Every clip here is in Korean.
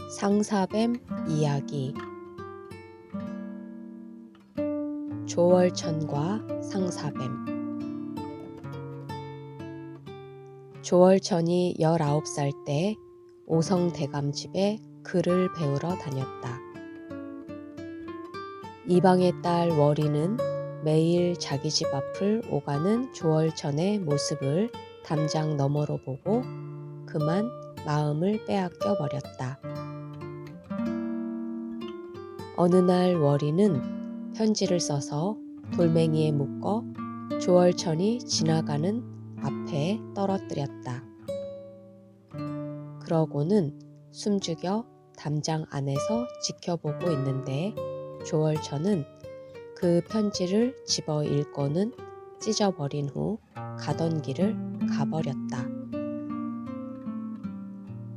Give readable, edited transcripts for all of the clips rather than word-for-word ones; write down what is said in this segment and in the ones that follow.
상사뱀 이야기. 조월천과 상사뱀. 조월천이 19살 때 오성대감 집에 글을 배우러 다녔다. 이방의 딸 월이는 매일 자기 집 앞을 오가는 조월천의 모습을 담장 너머로 보고 그만 마음을 빼앗겨 버렸다. 어느 날 월이는 편지를 써서 돌멩이에 묶어 조월천이 지나가는 앞에 떨어뜨렸다. 그러고는 숨죽여 담장 안에서 지켜보고 있는데 조월천은 그 편지를 집어 읽고는 찢어버린 후 가던 길을 가버렸다.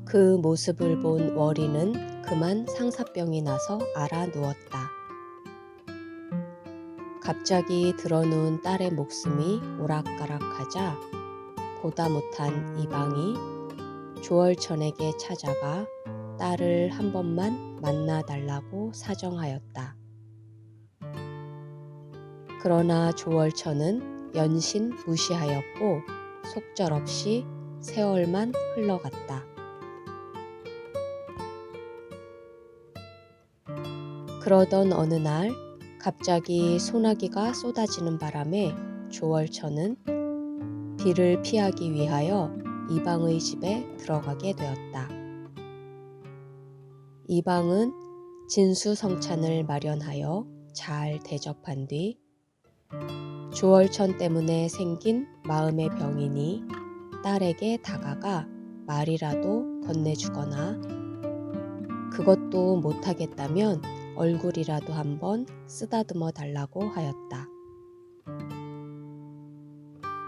그 모습을 본 월이는 그만 상사병이 나서 알아 누웠다. 갑자기 드러누운 딸의 목숨이 오락가락하자 보다 못한 이방이 조월천에게 찾아가 딸을 한 번만 만나달라고 사정하였다. 그러나 조월천은 연신 무시하였고 속절없이 세월만 흘러갔다. 그러던 어느 날 갑자기 소나기가 쏟아지는 바람에 조월천은 비를 피하기 위하여 이방의 집에 들어가게 되었다. 이방은 진수성찬을 마련하여 잘 대접한 뒤 조월천 때문에 생긴 마음의 병이니 딸에게 다가가 말이라도 건네주거나 그것도 못하겠다면 얼굴이라도 한번 쓰다듬어 달라고 하였다.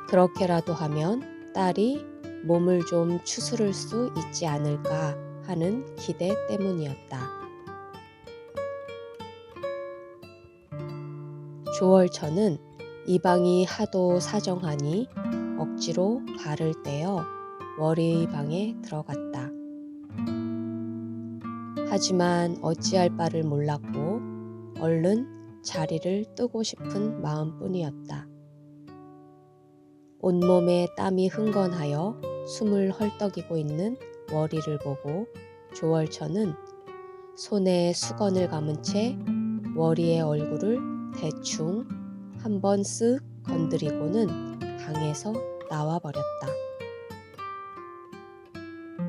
그렇게라도 하면 딸이 몸을 좀 추스를 수 있지 않을까 하는 기대 때문이었다. 조월천은 이방이 하도 사정하니 억지로 발을 떼어 월이의 방에 들어갔다. 하지만 어찌할 바를 몰랐고 얼른 자리를 뜨고 싶은 마음뿐이었다. 온몸에 땀이 흥건하여 숨을 헐떡이고 있는 월이를 보고 조월천은 손에 수건을 감은 채 월이의 얼굴을 대충 한번 쓱 건드리고는 방에서 나와버렸다.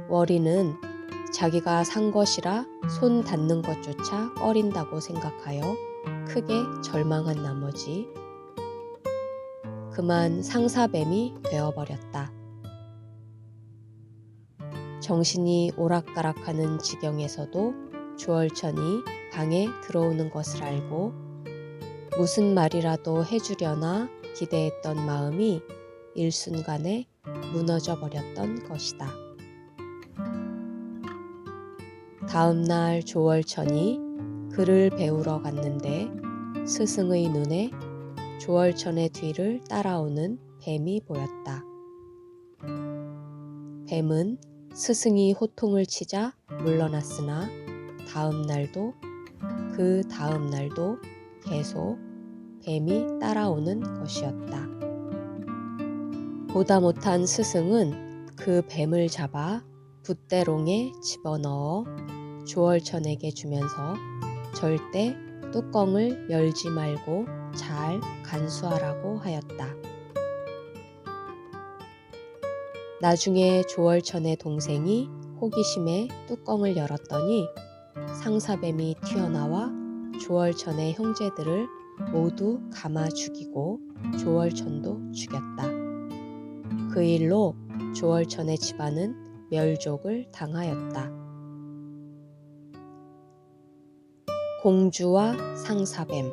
월이는 자기가 산 것이라 손 닿는 것조차 꺼린다고 생각하여 크게 절망한 나머지 그만 상사뱀이 되어버렸다. 정신이 오락가락하는 지경에서도 조월천이 방에 들어오는 것을 알고 무슨 말이라도 해주려나 기대했던 마음이 일순간에 무너져 버렸던 것이다. 다음 날 조월천이 글을 배우러 갔는데 스승의 눈에 조월천의 뒤를 따라오는 뱀이 보였다. 뱀은 스승이 호통을 치자 물러났으나 다음 날도 그 다음 날도 계속 뱀이 따라오는 것이었다. 보다 못한 스승은 그 뱀을 잡아 붓대롱에 집어넣어 조월천에게 주면서 절대 뚜껑을 열지 말고 잘 간수하라고 하였다. 나중에 조월천의 동생이 호기심에 뚜껑을 열었더니 상사뱀이 튀어나와 조월천의 형제들을 모두 감아 죽이고 조월천도 죽였다. 그 일로 조월천의 집안은 멸족을 당하였다. 공주와 상사뱀.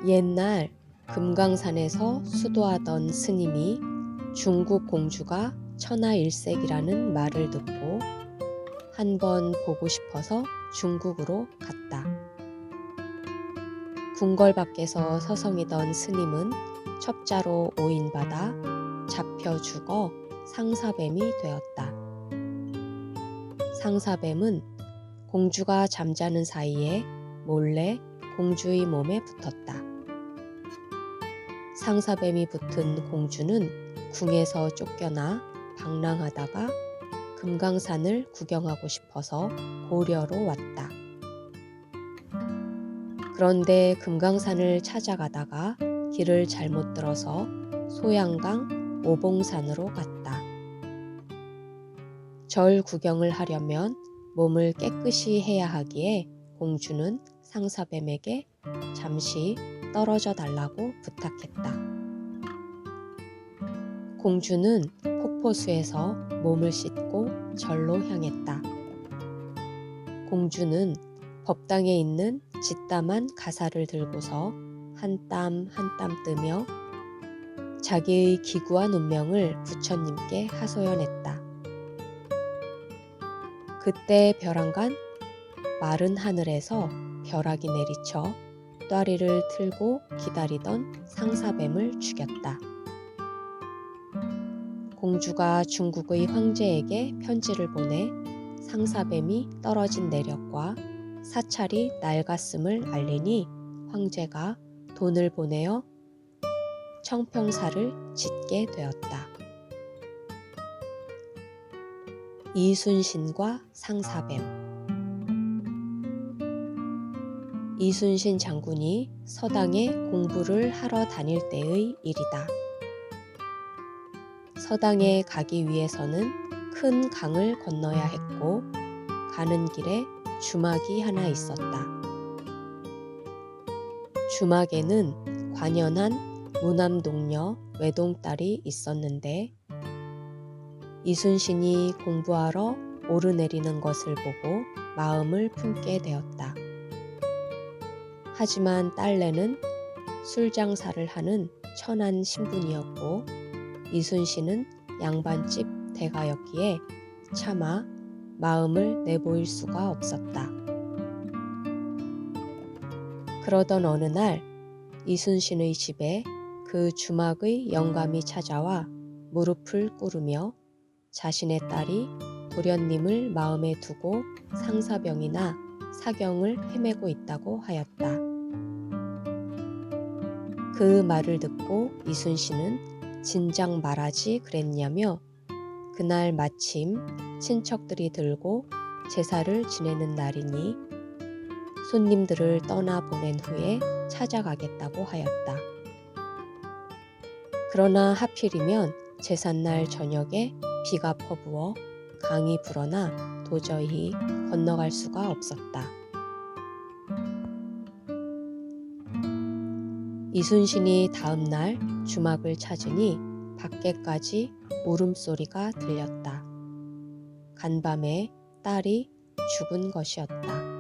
옛날 금강산에서 수도하던 스님이 중국 공주가 천하일색이라는 말을 듣고 한번 보고 싶어서 중국으로 갔다. 궁궐 밖에서 서성이던 스님은 첩자로 오인받아 잡혀 죽어 상사뱀이 되었다. 상사뱀은 공주가 잠자는 사이에 몰래 공주의 몸에 붙었다. 상사뱀이 붙은 공주는 궁에서 쫓겨나 방랑하다가 금강산을 구경하고 싶어서 고려로 왔다. 그런데 금강산을 찾아가다가 길을 잘못 들어서 소양강 오봉산으로 갔다. 절 구경을 하려면 몸을 깨끗이 해야 하기에 공주는 상사뱀에게 잠시 떨어져 달라고 부탁했다. 공주는 폭포수에서 몸을 씻고 절로 향했다. 공주는 법당에 있는 짓담한 가사를 들고서 한 땀 한 땀 뜨며 자기의 기구한 운명을 부처님께 하소연했다. 그때 벼랑간 마른 하늘에서 벼락이 내리쳐 ጧ리를 틀고 기다리던 상사뱀을 죽였다. 공주가 중국의 황제에게 편지를 보내 상사뱀이 떨어진 내력과 사찰이 낡았음을 알리니 황제가 돈을 보내어 청평사를 짓게 되었다. 이순신과 상사뱀. 이순신 장군이 서당에 공부를 하러 다닐 때의 일이다. 서당에 가기 위해서는 큰 강을 건너야 했고 가는 길에 주막이 하나 있었다. 주막에는 관연한 무남동녀 외동딸이 있었는데 이순신이 공부하러 오르내리는 것을 보고 마음을 품게 되었다. 하지만 딸내는 술장사를 하는 천한 신분이었고 이순신은 양반집 대가였기에 차마 마음을 내보일 수가 없었다. 그러던 어느 날 이순신의 집에 그 주막의 영감이 찾아와 무릎을 꿇으며 자신의 딸이 도련님을 마음에 두고 상사병이나 사경을 헤매고 있다고 하였다. 그 말을 듣고 이순신은 진작 말하지 그랬냐며 그날 마침 친척들이 들고 제사를 지내는 날이니 손님들을 떠나보낸 후에 찾아가겠다고 하였다. 그러나 하필이면 제삿날 저녁에 비가 퍼부어 강이 불어나 도저히 건너갈 수가 없었다. 이순신이 다음 날 주막을 찾으니 밖에까지 울음소리가 들렸다. 간밤에 딸이 죽은 것이었다.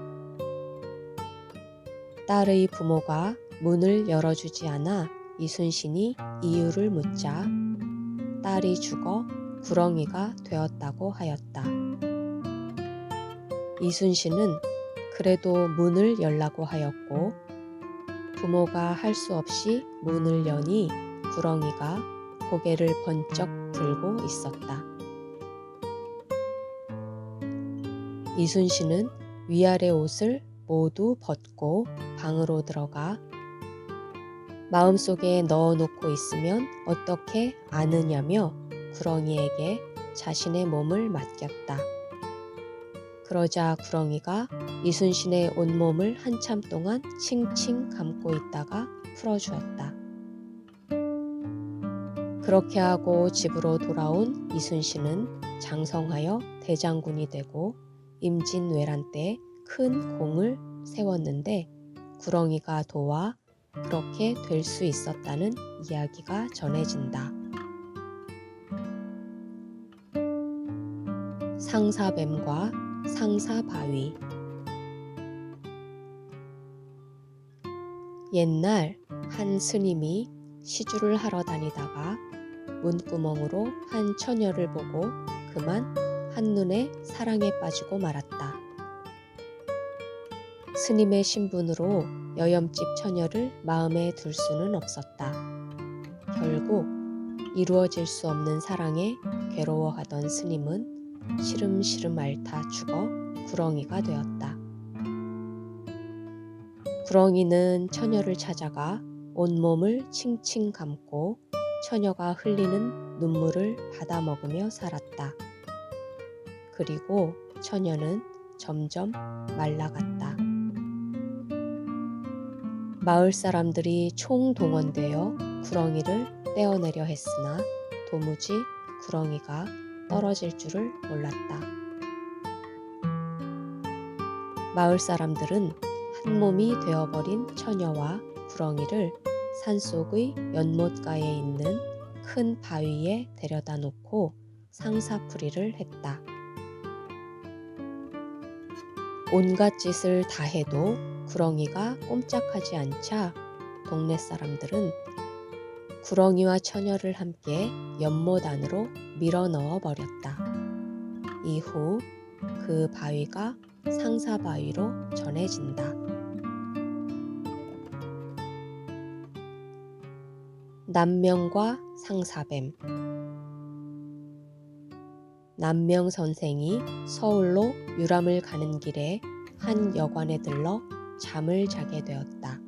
딸의 부모가 문을 열어주지 않아 이순신이 이유를 묻자 딸이 죽어 구렁이가 되었다고 하였다. 이순신은 그래도 문을 열라고 하였고 부모가 할 수 없이 문을 여니 구렁이가 고개를 번쩍 들고 있었다. 이순신은 위아래 옷을 모두 벗고 방으로 들어가 마음속에 넣어놓고 있으면 어떻게 아느냐며 구렁이에게 자신의 몸을 맡겼다. 그러자 구렁이가 이순신의 온몸을 한참 동안 칭칭 감고 있다가 풀어주었다. 그렇게 하고 집으로 돌아온 이순신은 장성하여 대장군이 되고 임진왜란 때 큰 공을 세웠는데 구렁이가 도와 그렇게 될 수 있었다는 이야기가 전해진다. 상사뱀과 상사바위. 옛날 한 스님이 시주를 하러 다니다가 문구멍으로 한 처녀를 보고 그만 한눈에 사랑에 빠지고 말았다. 스님의 신분으로 여염집 처녀를 마음에 둘 수는 없었다. 결국 이루어질 수 없는 사랑에 괴로워하던 스님은 시름시름 앓다 죽어 구렁이가 되었다. 구렁이는 처녀를 찾아가 온몸을 칭칭 감고 처녀가 흘리는 눈물을 받아먹으며 살았다. 그리고 처녀는 점점 말라갔다. 마을 사람들이 총동원되어 구렁이를 떼어내려 했으나 도무지 구렁이가 떨어질 줄을 몰랐다. 마을 사람들은 한 몸이 되어버린 처녀와 구렁이를 산속의 연못가에 있는 큰 바위에 데려다 놓고 상사풀이를 했다. 온갖 짓을 다 해도 구렁이가 꼼짝하지 않자 동네 사람들은 구렁이와 처녀를 함께 연못 안으로 밀어 넣어 버렸다. 이후 그 바위가 상사바위로 전해진다. 남명과 상사뱀. 남명 선생이 서울로 유람을 가는 길에 한 여관에 들러 잠을 자게 되었다.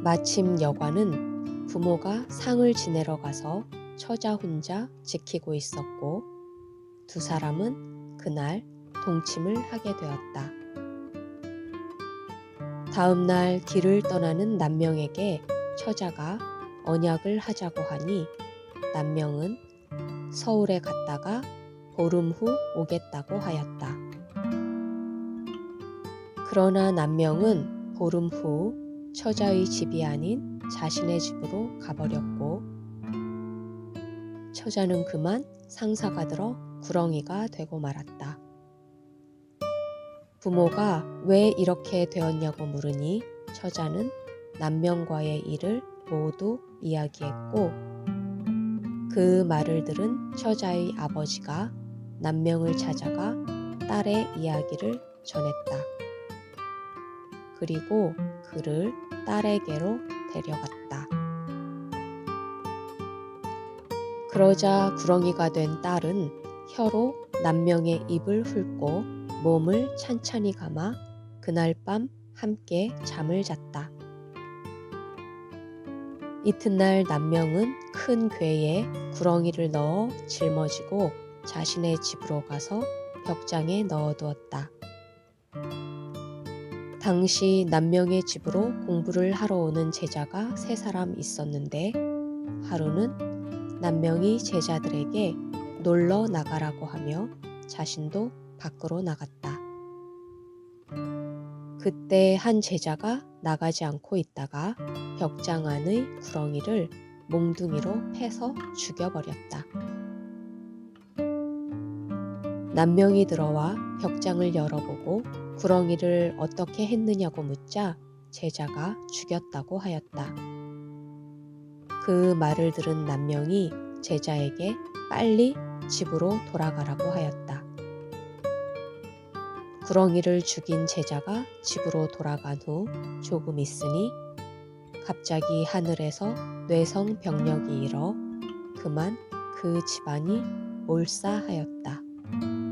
마침 여관은 부모가 상을 지내러 가서 처자 혼자 지키고 있었고 두 사람은 그날 동침을 하게 되었다. 다음 날 길을 떠나는 남명에게 처자가 언약을 하자고 하니 남명은 서울에 갔다가 보름 후 오겠다고 하였다. 그러나 남명은 보름 후 처자의 집이 아닌 자신의 집으로 가버렸고 처자는 그만 상사가 들어 구렁이가 되고 말았다. 부모가 왜 이렇게 되었냐고 물으니 처자는 남명과의 일을 모두 이야기했고 그 말을 들은 처자의 아버지가 남명을 찾아가 딸의 이야기를 전했다. 그리고 그를 딸에게로 데려갔다. 그러자 구렁이가 된 딸은 혀로 남명의 입을 훑고 몸을 찬찬히 감아 그날 밤 함께 잠을 잤다. 이튿날 남명은 큰 궤에 구렁이를 넣어 짊어지고 자신의 집으로 가서 벽장에 넣어두었다. 당시 남명의 집으로 공부를 하러 오는 제자가 3사람 있었는데 하루는 남명이 제자들에게 놀러 나가라고 하며 자신도 밖으로 나갔다. 그때 한 제자가 나가지 않고 있다가 벽장 안의 구렁이를 몽둥이로 패서 죽여버렸다. 남명이 들어와 벽장을 열어보고 구렁이를 어떻게 했느냐고 묻자 제자가 죽였다고 하였다. 그 말을 들은 남명이 제자에게 빨리 집으로 돌아가라고 하였다. 구렁이를 죽인 제자가 집으로 돌아간 후 조금 있으니 갑자기 하늘에서 뇌성병력이 일어 그만 그 집안이 몰사하였다.